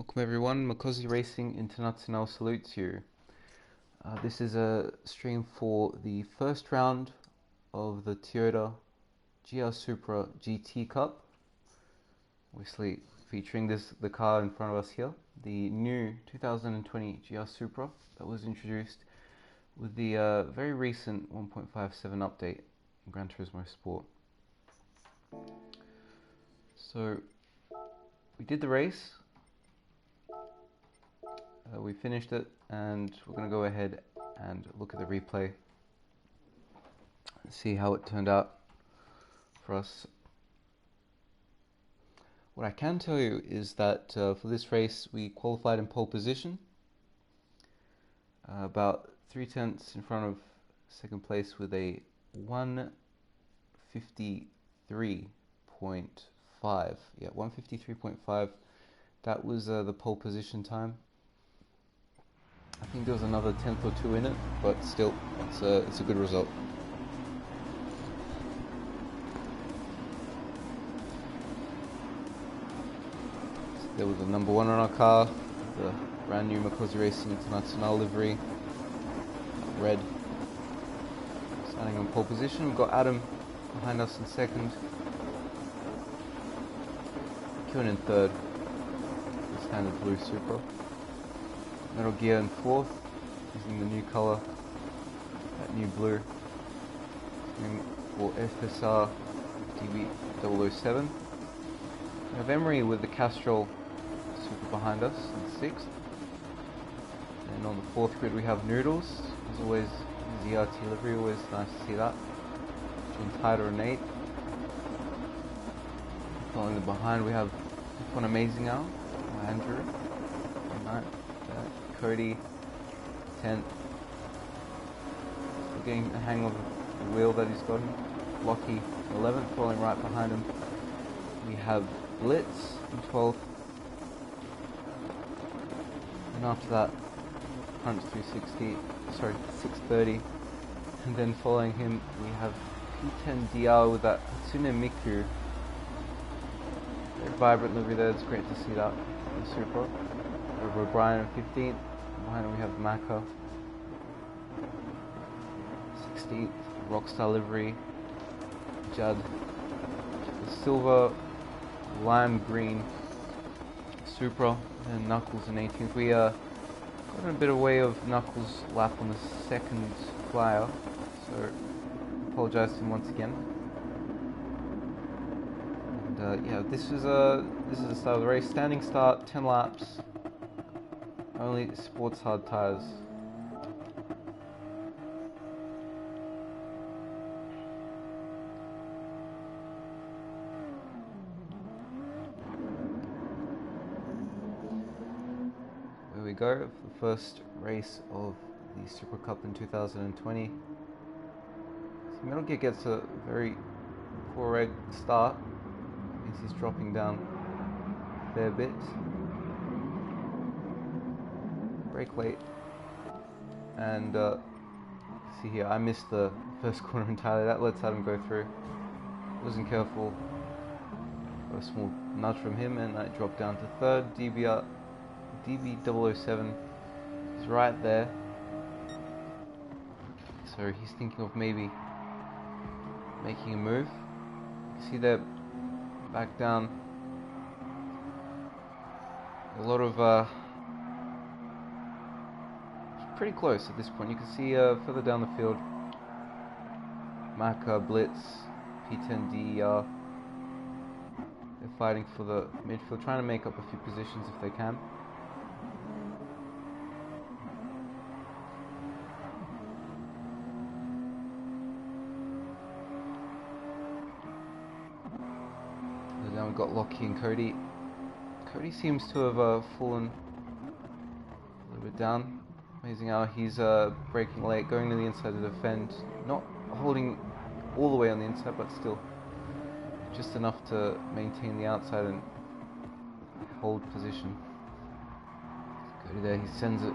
Welcome everyone, Makozi Racing Internacional salutes you. This is a stream for the first round of the Toyota GR Supra GT Cup. Obviously featuring the car in front of us here, the new 2020 GR Supra that was introduced with the very recent 1.57 update in Gran Turismo Sport. So we did the race. We finished it, and we're going to go ahead and look at the replay and see how it turned out for us. What I can tell you is that for this race we qualified in pole position, about 0.3 in front of second place with a 1:53.5. Yeah, 1:53.5. That was the pole position time. I think there was another 10th or 2 in it, but still, it's a good result. So there was the number 1 on our car, the brand new Makozi Racing Internacional livery, red. Starting on pole position, we've got Adam behind us in second, Kuhn in third, the standard blue Supra. Metal Gear in fourth, using the new colour, that new blue, for FSR DB007. We have Emery with the Castrol Supra behind us in sixth. And on the fourth grid we have Noodles, as always, ZRT livery, always nice to see that. Between Tighter in eighth. Following the behind we have F1 Amazing Hour, Andrew, in ninth. Cody, 10th. Still getting a hang of the wheel that he's got. Lockie, 11th, following right behind him. We have Blitz in 12th. And after that, Punch 630. And then following him, we have P10DR with that Hatsune Miku. Very vibrant livery there, it's great to see that in Supra. Over O'Brien in 15th. Behind him we have Maka. 16th, Rockstar livery. Judd. The silver lime green Supra. And Knuckles in 18th. We got in a bit of way of Knuckles' lap on the second flyer, so apologise to him once again. And yeah, this is the start of the race. Standing start, 10 laps. Only sports hard tyres. There we go, for the first race of the Super Cup in 2020. So Metal Gear gets a very poor red start. Means he's dropping down a fair bit. Brake late, and see here, I missed the first corner entirely. That lets Adam go through. Wasn't careful. Got a small nudge from him, and I dropped down to third. DB007 is right there, so he's thinking of maybe making a move. You see there, back down. A lot of pretty close at this point. You can see further down the field, Maka, Blitz, P10DER. They're fighting for the midfield, trying to make up a few positions if they can. And then we've got Lockie and Cody. Cody seems to have fallen a little bit down. Amazing Hour, he's braking late, going to the inside to defend, not holding all the way on the inside, but still just enough to maintain the outside and hold position. Go there, he sends it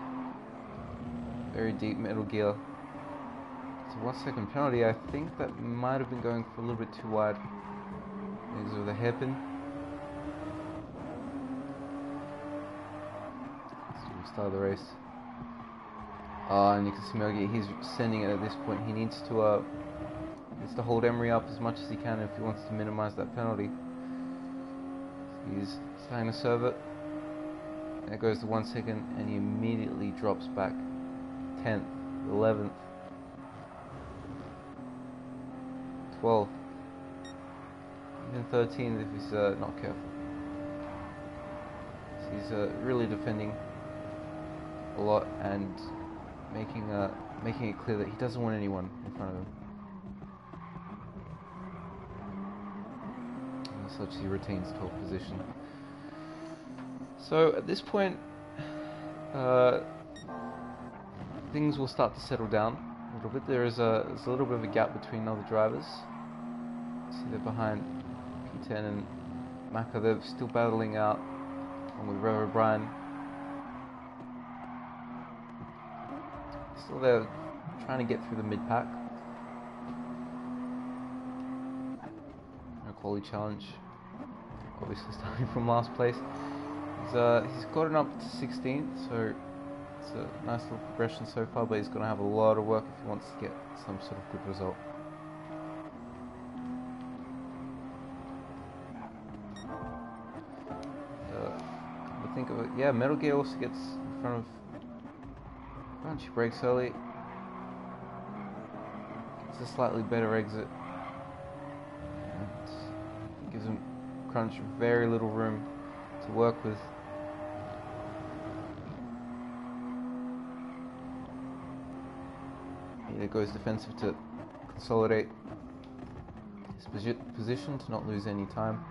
very deep. Metal Gear. It's a 1 second penalty. I think that might have been going for a little bit too wide because of the hairpin. start of the race. And you can see Melgi, he's sending it at this point. He needs to hold Emery up as much as he can if he wants to minimize that penalty. He's starting to serve it. There goes the 1 second, and he immediately drops back 10th, 11th, 12th, even 13th if he's not careful. So he's really defending a lot and making it clear that he doesn't want anyone in front of him. And as such, he retains 12th position. So at this point, things will start to settle down a little bit. There's a little bit of a gap between other drivers. See, they're behind P10 and Maka. They're still battling out, along with Rev O'Brien. Still there, trying to get through the mid-pack. No quality challenge. Obviously starting from last place. He's gotten up to 16th, so it's a nice little progression so far, but he's going to have a lot of work if he wants to get some sort of good result. But think of it, yeah, Metal Gear also gets in front of Crunch. He brakes early, gets a slightly better exit, and gives him Crunch very little room to work with. He goes defensive to consolidate his position to not lose any time.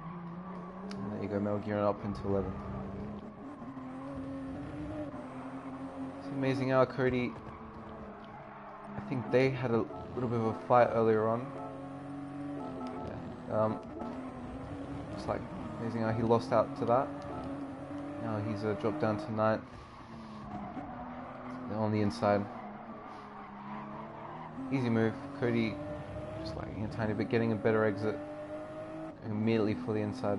And there you go, Metal Gear up into 11th. It's amazing how Cody, I think they had a little bit of a fight earlier on. Yeah. Looks like amazing how he lost out to that. Now he's dropped down to 9th. They're on the inside. Easy move. Cody just lagging a tiny bit, getting a better exit. Going immediately for the inside.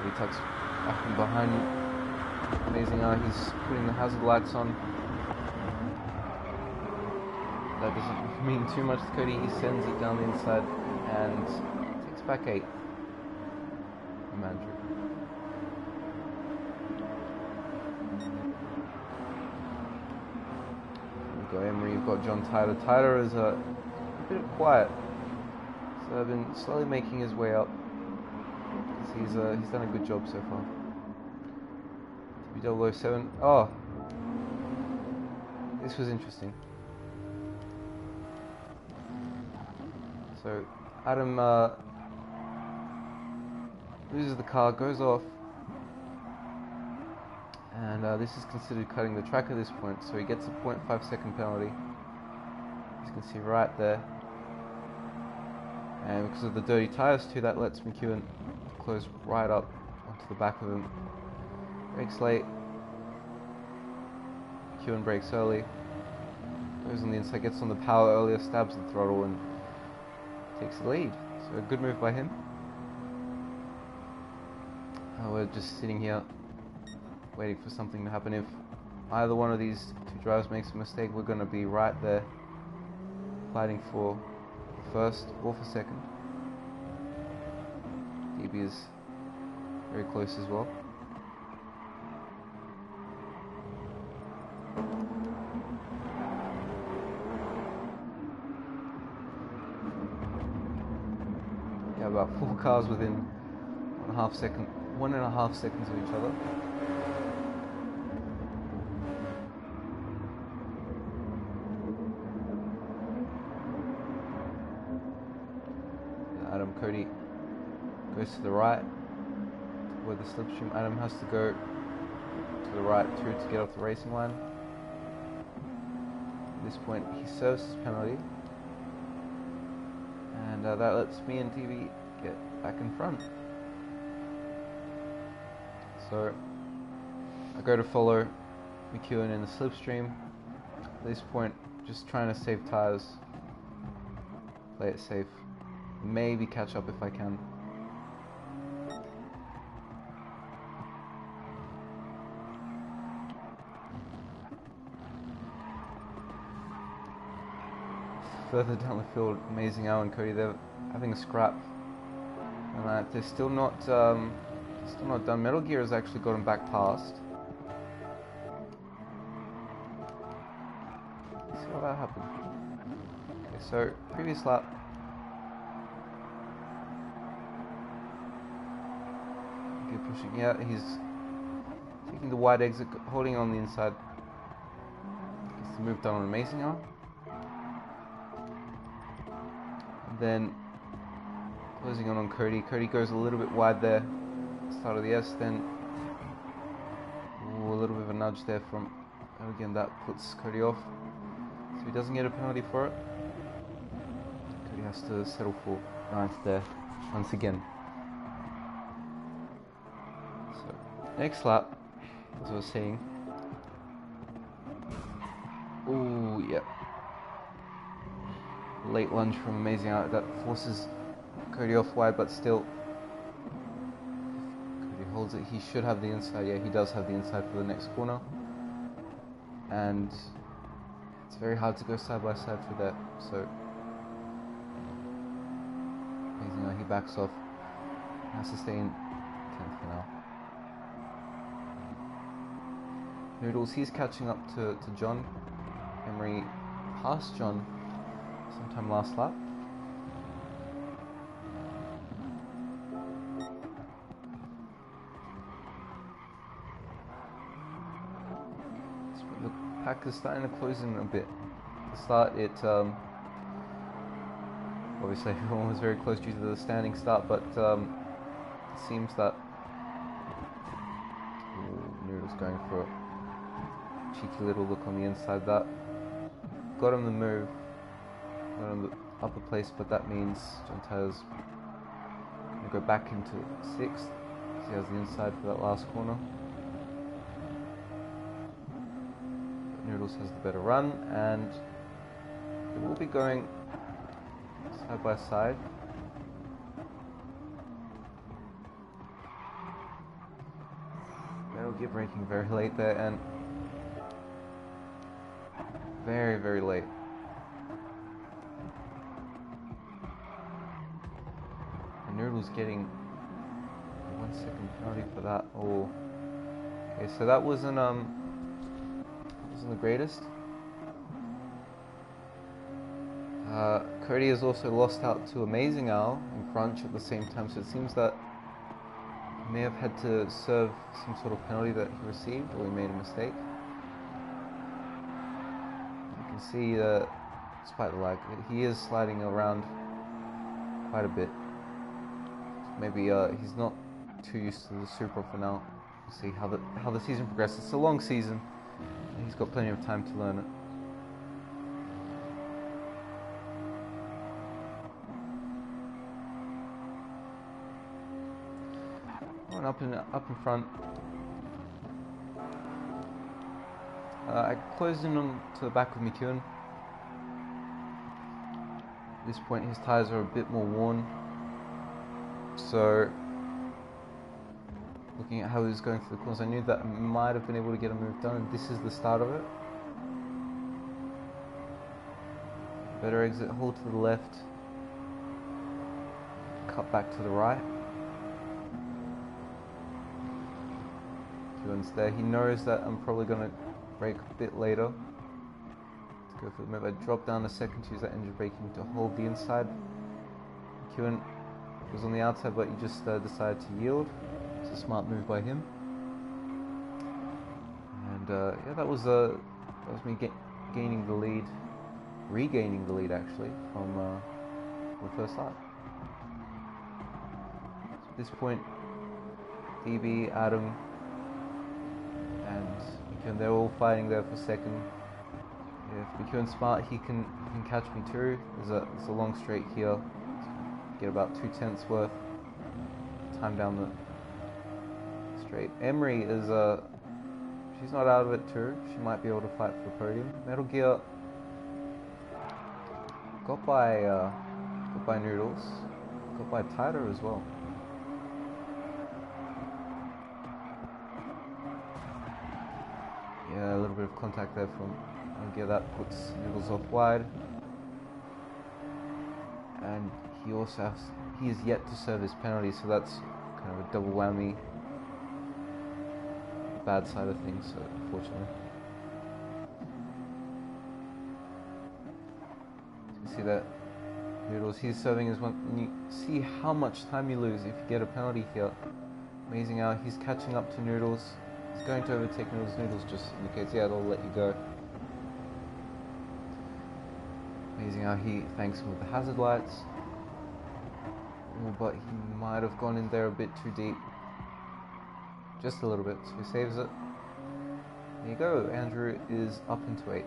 He tucks back from behind. Amazing how he's putting the hazard lights on. That doesn't mean too much to Cody. He sends it down the inside and takes back 8. Andrew. We've got Emery, you've got John Tyler. Tyler is a bit quiet, so I've been slowly making his way up. He's done a good job so far. TB007. Oh, this was interesting. So Adam loses the car, goes off, and this is considered cutting the track at this point. So he gets a 0.5 second penalty. As you can see right there. And because of the dirty tyres too, that lets McEwen close right up onto the back of him. Brakes late. McEwen brakes early. Goes on the inside, gets on the power earlier, stabs the throttle and takes the lead. So a good move by him. We're just sitting here waiting for something to happen. If either one of these two drivers makes a mistake, we're going to be right there fighting for first or for second. DB is very close as well. Yeah, about 4 cars within 1.5 seconds of each other. Adam Cody goes to the right where the slipstream. Adam has to go to the right too to get off the racing line. At this point he serves his penalty, and that lets me and TV get back in front. So I go to follow McEwen in the slipstream. At this point, just trying to save tyres, play it safe, maybe catch up if I can. Further down the field, Amazing Al and Cody, they're having a scrap, and they're still not done. Metal Gear has actually got him back past. Let's see how that happened. Okay, so previous lap. Okay, pushing out. He's taking the wide exit, holding on the inside. Gets the move done on Amazing Al. Then closing on Cody. Cody goes a little bit wide there, start of the S, then a little bit of a nudge there from, again that puts Cody off, so he doesn't get a penalty for it. Cody has to settle for 9th there once again. So next lap, as I was saying, ooh, yeah. Late lunge from Amazing Out that forces Cody off wide, but still Cody holds it. He should have the inside. Yeah, he does have the inside for the next corner, and it's very hard to go side by side for that. So Amazing Out, he backs off, has to stay in 10th for now. Noodles, he's catching up to John. Emery passed John sometime last lap. The pack is starting to close in a bit. At the start, it obviously everyone was very close due to the standing start, but it seems that Noodle's going for a cheeky little look on the inside. That got him the move. On the upper place, but that means John Tyler's going to go back into 6th because he has the inside for that last corner. But Noodles has the better run, and it will be going side by side. Metal Gear braking very late there, and very, very late. Noodle's getting a 1 second penalty for that. Oh, okay, so that wasn't the greatest. Cody has also lost out to Amazing Al and Crunch at the same time, so it seems that he may have had to serve some sort of penalty that he received, or he made a mistake. You can see that, despite the lag, he is sliding around quite a bit. Maybe he's not too used to the Supra for now. We'll see how the season progresses. It's a long season, and he's got plenty of time to learn it. Going up in front. I closed in on to the back of McEwen. At this point, his tyres are a bit more worn. So, looking at how he was going through the corners, I knew that I might have been able to get a move done, and this is the start of it. Better exit, hold to the left, cut back to the right. Kewen's there. He knows that I'm probably going to brake a bit later to go for the move. I drop down a second to use that engine braking to hold the inside. Kewen was on the outside, but he just decided to yield. It's a smart move by him. And yeah, that was me gaining the lead, regaining the lead actually from the first lap. So at this point, DB, Adam, and McEwen, they're all fighting there for second. If McEwen's smart, he can catch me too. There's a long straight here. Get about 2/10 worth time down the straight. Emery is she's not out of it too. She might be able to fight for the podium. Metal Gear got by Noodles, got by Tighter as well. Yeah, a little bit of contact there from Metal Gear. That puts Noodles off wide. And he is yet to serve his penalty, so that's kind of a double whammy. Bad side of things, so unfortunately. So you see that Noodles, he's serving as one, and you see how much time you lose if you get a penalty here. Amazing how he's catching up to Noodles. He's going to overtake Noodles. Noodles just indicates, yeah, they'll let you go. Amazing how he thanks him with the hazard lights. But he might have gone in there a bit too deep. Just a little bit, so he saves it. There you go, Andrew is up into 8th.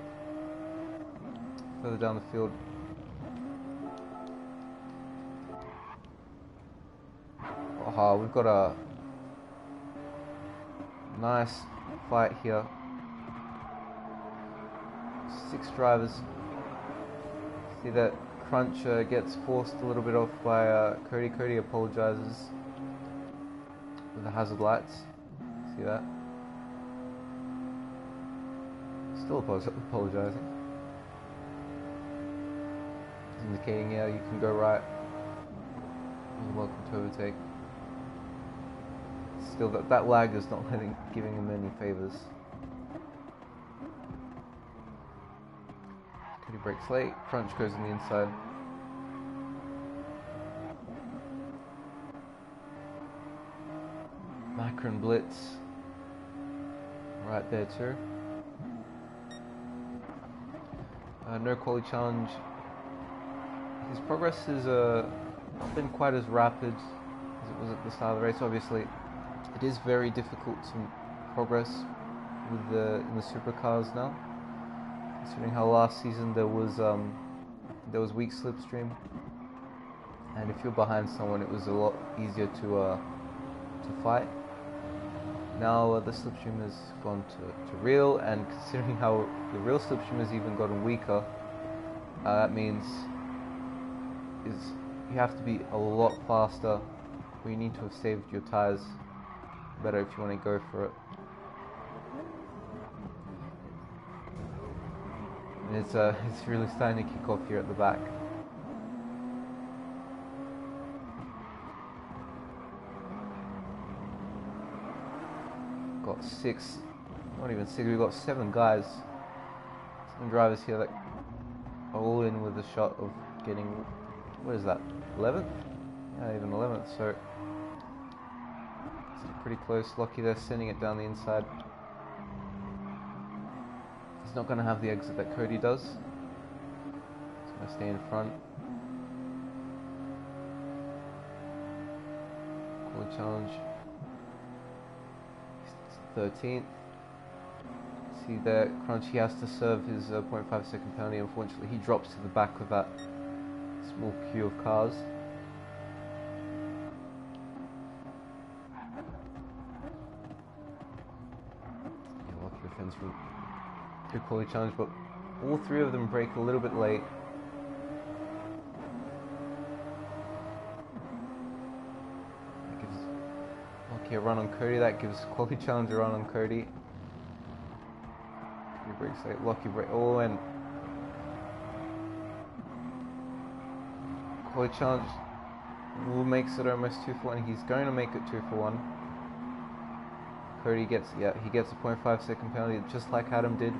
Further down the field. Aha, we've got a nice fight here. 6 drivers. See that Crunch gets forced a little bit off by Cody. Cody apologizes with the hazard lights. See that? Still apologizing. He's indicating, yeah, you can go right. You're welcome to overtake. Still, that lag is not giving him any favors. Cody breaks late. Crunch goes on the inside. Macron Blitz right there too. No quality challenge. His progress has not been quite as rapid as it was at the start of the race. Obviously, it is very difficult to progress with in the supercars now, considering how last season there was weak slipstream, and if you're behind someone, it was a lot easier to fight. Now the slipstream has gone to real, and considering how the real slipstream has even gotten weaker, that means you have to be a lot faster, or you need to have saved your tyres better if you want to go for it. And it's really starting to kick off here at the back. Got 6, not even 6, we've got 7 guys, 7 drivers here that are all in with a shot of getting, what is that, 11th? Yeah, even 11th, so it's pretty close. Lucky they're sending it down the inside. He's not going to have the exit that Cody does. He's going to stay in front. Quality challenge. 13th. See there, Crunch, he has to serve his 0.5 second penalty. Unfortunately, he drops to the back of that small queue of cars. Yeah, lucky defense from good quality challenge, but all 3 of them break a little bit late. A run on Cody, that gives quality challenge a run on Cody. Cody breaks late, lucky break. Oh, and quality challenge makes it almost 2 for 1. He's going to make it 2 for 1. Cody gets, yeah, he gets a 0.5 second penalty, just like Adam did.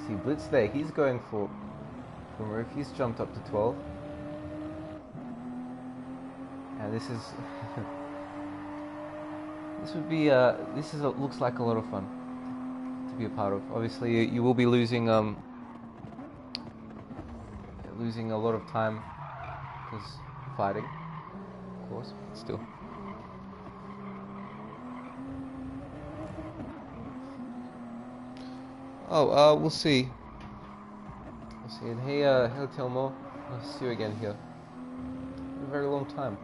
See Blitz there, he's going for roof. He's jumped up to 12. And this is looks like a lot of fun to be a part of. Obviously, you will be losing a lot of time because fighting, of course, but still. Oh, we'll see. We'll see. And hey, Telmo, I'll see you again here. A very long time.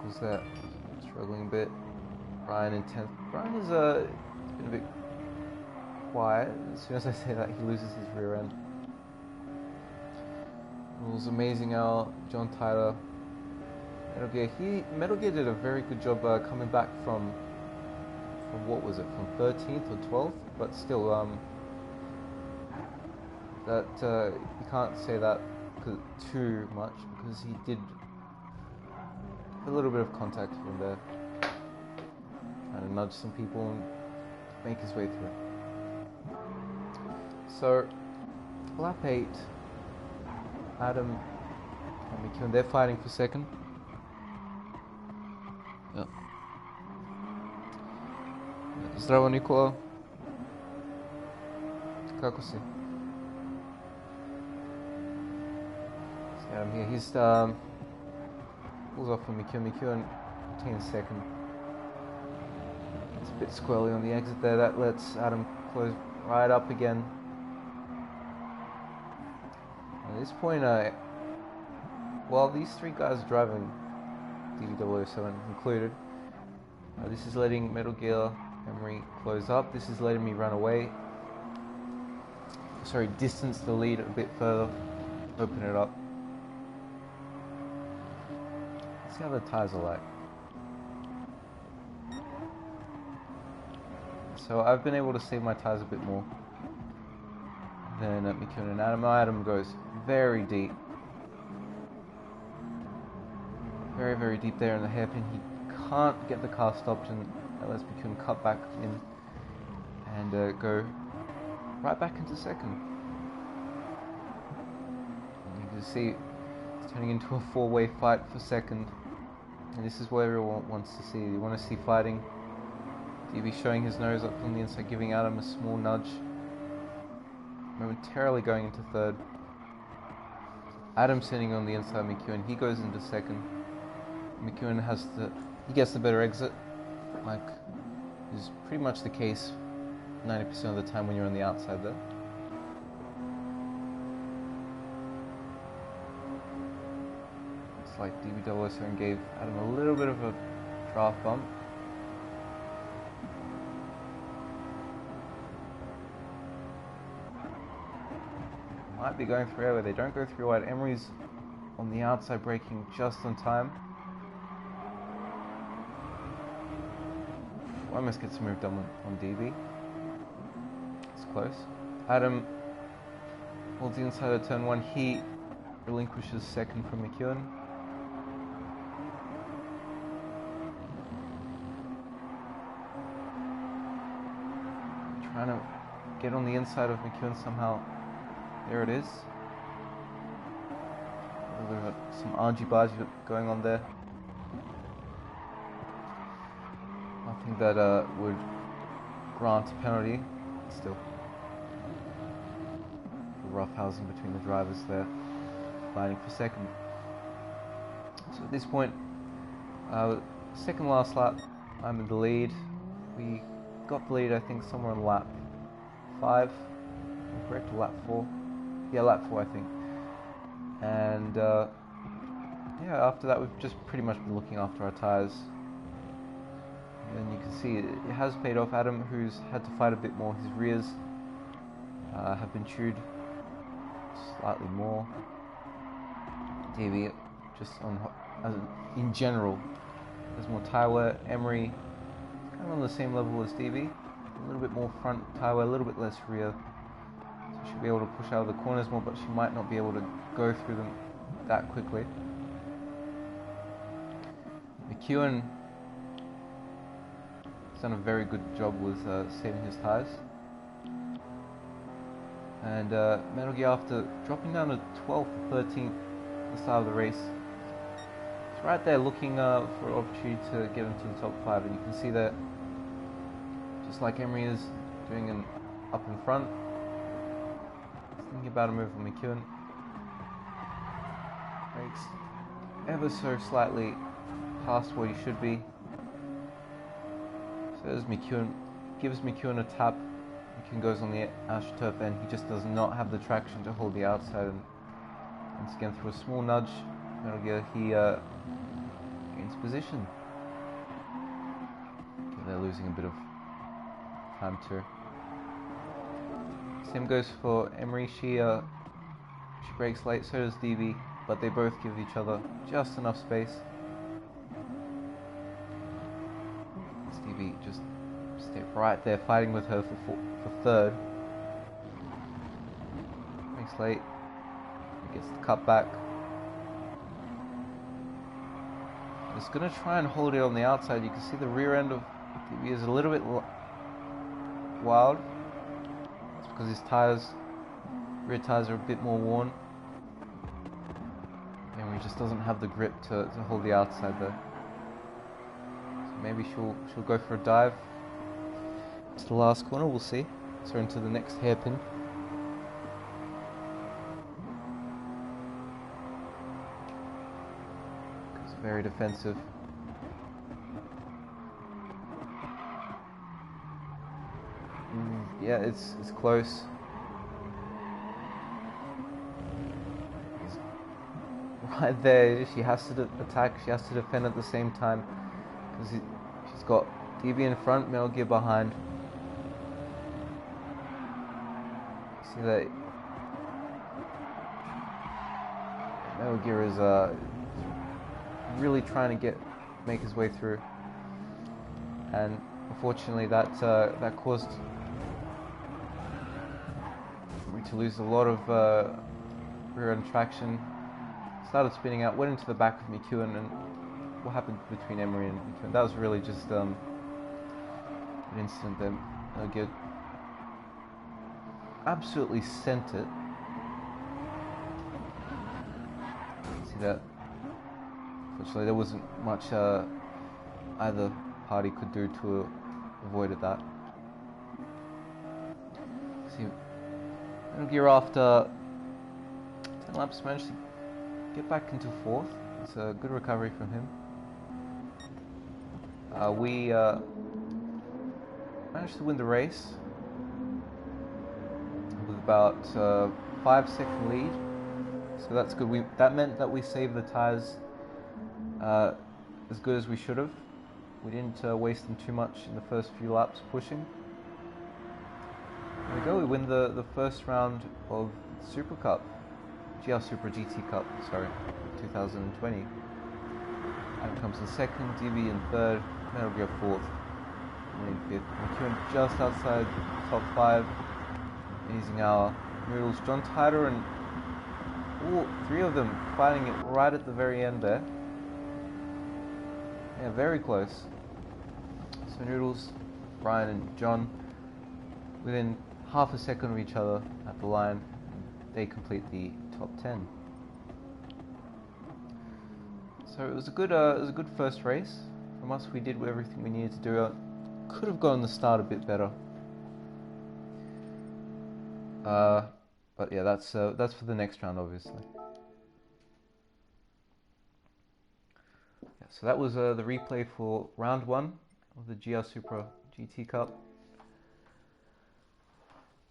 vehicles there struggling a bit. Brian in 10th. Brian is been a bit quiet. As soon as I say that, he loses his rear end. Rules amazing hour. John Tyler. Metal Gear did a very good job coming back from what was it, from 13th or 12th, but still that you can't say that too much, because he did a little bit of contact from there, trying to nudge some people and make his way through. So lap 8, Adam and McEwen, they're fighting for second. Zdravo Nikola. Kako si? See Adam here. He's pulls off from McEwen. McEwen retains second. It's a bit squirrely on the exit there. That lets Adam close right up again. At this point, while these three guys are driving, DB007 included, this is letting Metal Gear Emery close up. This is letting me run away. Sorry, distance the lead a bit further. Open it up. Let's see how the tyres are like. So I've been able to save my tyres a bit more than McEwen and Adam. Adam goes very deep. Very, very deep there in the hairpin. He can't get the car stopped, and that lets McEwen cut back in and go right back into second. And you can see it's turning into a four-way fight for second, and this is what everyone wants to see. You want to see fighting. DB showing his nose up on the inside, giving Adam a small nudge, momentarily going into third. Adam sitting on the inside, McEwen, he goes into second. McEwen he gets the better exit, like is pretty much the case 90% of the time when you're on the outside there. It's like DB007 gave Adam a little bit of a draft bump. Might be going through air, they don't go through wide. Emery's on the outside, braking just on time. Almost gets moved on DB. It's close. Adam holds the inside of turn 1. He relinquishes second from McEwen. Trying to get on the inside of McEwen somehow. There it is. A little bit of some argy-bargy going on there. Nothing that would grant a penalty. Still, roughhousing between the drivers there, fighting for second. So at this point, second last lap, I'm in the lead. We got the lead, I think, somewhere on lap 5. I'm correct, or lap 4? Yeah, lap 4, I think. And yeah, after that, we've just pretty much been looking after our tyres. And you can see it has paid off. Adam, who's had to fight a bit more, his rears have been chewed slightly more. DB, just in general, there's more tyre wear. Emery, kind of on the same level as DB, a little bit more front tyre wear, a little bit less rear. So she'll be able to push out of the corners more, but she might not be able to go through them that quickly. McEwen done a very good job with saving his tyres. And Metal Gear, after dropping down to 12th or 13th at the start of the race, it's right there looking for an opportunity to get into the top 5. And you can see that, just like Emery is doing an up in front, thinking about a move on McEwen. Brakes ever so slightly past where he should be. So as McEwen gives McEwen a tap, McEwen goes on the AstroTurf end. He just does not have the traction to hold the outside, and once again through a small nudge, Metal Gear, he gains position. Okay, they're losing a bit of time too. Same goes for Emery. She brakes late, so does DB, but they both give each other just enough space. DB just stay right there fighting with her for third. Brakes late, he gets the cut back. Just gonna try and hold it on the outside. You can see the rear end of DB is a little bit wild. It's because his rear tires are a bit more worn. And he just doesn't have the grip to hold the outside there. So maybe she'll go for a dive to the last corner, we'll see. So into the next hairpin. It's very defensive. Yeah, it's close. Right there, she has to attack, she has to defend at the same time, because she's got DB in front, Metal Gear behind. See that Metal Gear is really trying to make his way through, and unfortunately that caused me to lose a lot of rear end traction. Started spinning out, went into the back of McEwen, and what happened between Emery and McEwen, that was really just an incident there. Metal Gear absolutely sent it. See that? Unfortunately, there wasn't much either party could do to avoid that. See, Metal Gear after 10 laps managed to get back into fourth. It's a good recovery from him. We managed to win the race with about 5-second lead, so that's good. That meant that we saved the tyres as good as we should have. We didn't waste them too much in the first few laps pushing. There we go. We win the first round of Super Cup. GR Supra GT Cup, 2020. Adam comes in second, DB in third, Metal Gear fourth, and fifth. McEwen just outside the top 5, using our noodles. John Tider and all 3 of them fighting it right at the very end there. Yeah, very close. So Noodles, Brian and John, within half a second of each other at the line, they complete the top 10. So it was a good first race from us. We did everything we needed to do. Could have gotten the start a bit better, but yeah, that's for the next round, obviously. Yeah, so that was the replay for round 1 of the GR Supra GT Cup.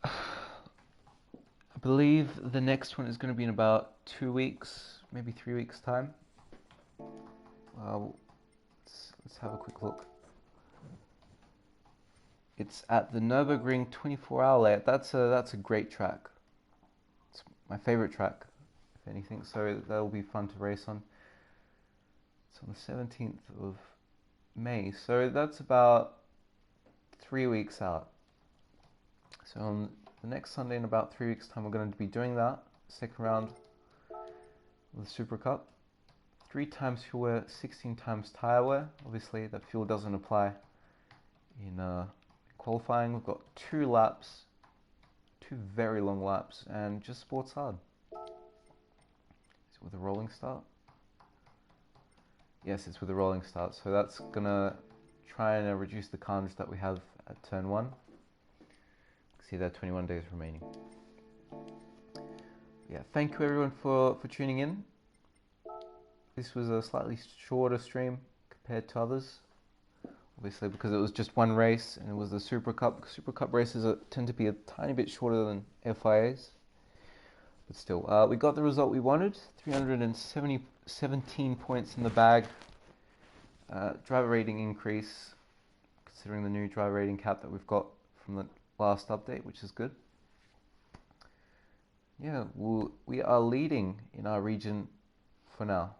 I believe the next one is going to be in about 2 weeks, maybe 3 weeks time. Let's have a quick look. It's at the Nürburgring 24-hour layout. That's a great track. It's my favorite track, if anything. So that will be fun to race on. It's on the 17th of May. So that's about 3 weeks out. So on the next Sunday in about 3 weeks' time, we're going to be doing that second round of the Super Cup. 3 times fuel wear, 16 times tyre wear. Obviously, that fuel doesn't apply in qualifying. We've got 2 laps, 2 very long laps, and just sports hard. Is it with a rolling start? Yes, it's with a rolling start. So that's gonna try and reduce the carnage that we have at turn 1. See, there are 21 days remaining. Yeah, thank you everyone for tuning in. This was a slightly shorter stream compared to others, obviously because it was just one race and it was the Super Cup. Super Cup races tend to be a tiny bit shorter than FIAs, but still, we got the result we wanted. 317 points in the bag. driver rating increase, considering the new driver rating cap that we've got from the last update, which is good. Yeah, we are leading in our region for now.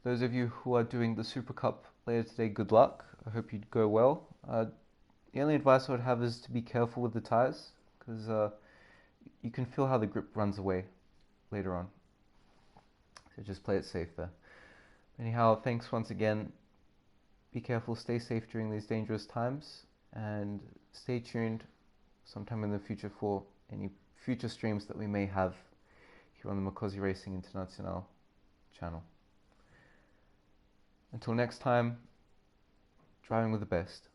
For those of you who are doing the Super Cup later today, good luck. I hope you go well. The only advice I would have is to be careful with the tyres, because you can feel how the grip runs away later on. So just play it safe there. Anyhow, thanks once again. Be careful, stay safe during these dangerous times, and stay tuned sometime in the future for any future streams that we may have here on the Makozi Racing Internacional channel. Until next time, driving with the best.